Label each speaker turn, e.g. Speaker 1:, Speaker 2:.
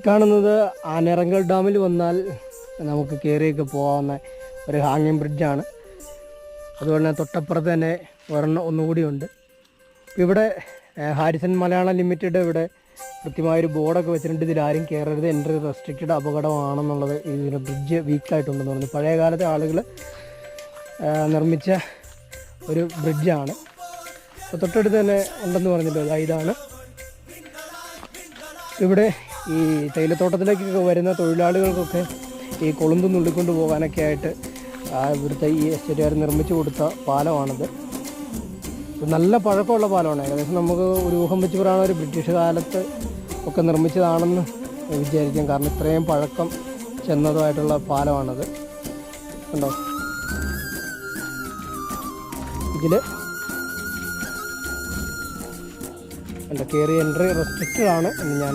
Speaker 1: കാണുന്നത് ആനേറങ്കൽ ഡാമിൽ വന്നാൽ നമുക്ക് കയറിയൊക്കെ പോകാവുന്ന ഒരു ഹാങ്ങിങ് ബ്രിഡ്ജാണ്. അതുപോലെ തന്നെ തൊട്ടപ്പുറത്ത് തന്നെ ഒന്നുകൂടിയുണ്ട്. ഇവിടെ ഹാരിസൺ മലയാളം ലിമിറ്റഡ് ഇവിടെ കൃത്യമായൊരു ബോർഡൊക്കെ വെച്ചിട്ടുണ്ട്, ഇതിലാരും കയറരുത്, എൻട്രി റെസ്ട്രിക്റ്റഡ്, അപകടമാണെന്നുള്ളത്. ഇതിന് ബ്രിഡ്ജ് വീക്കായിട്ടുണ്ടെന്ന് പറഞ്ഞു. പഴയ കാലത്തെ ആളുകൾ നിർമ്മിച്ച ഒരു ബ്രിഡ്ജാണ്. അപ്പോൾ തൊട്ടടുത്ത് തന്നെ ഉണ്ടെന്ന് പറഞ്ഞിട്ട് ഇതാണ്. ഇവിടെ ഈ തേയിലത്തോട്ടത്തിലേക്കൊക്കെ വരുന്ന തൊഴിലാളികൾക്കൊക്കെ ഈ കൊളുന്ത് നുള്ളിക്കൊണ്ട് പോകാനൊക്കെ ആയിട്ട് ഇവിടുത്തെ ഈ എസ്റ്റേറ്റുകാർ നിർമ്മിച്ചു കൊടുത്ത പാലമാണിത്. നല്ല പഴക്കമുള്ള പാലമാണ്. ഏകദേശം നമുക്ക് ഒരു ഊഹം വെച്ച് പറയുന്ന ഒരു ബ്രിട്ടീഷ് കാലത്ത് ഒക്കെ നിർമ്മിച്ചതാണെന്ന് വിചാരിക്കാം. കാരണം ഇത്രയും പഴക്കം ചെന്നതുമായിട്ടുള്ള പാലമാണത്. കണ്ടോ, ഇതിൽ കയറി എൻട്രി റെസ്ട്രിക്റ്റഡ് ആണ് എന്ന് ഞാൻ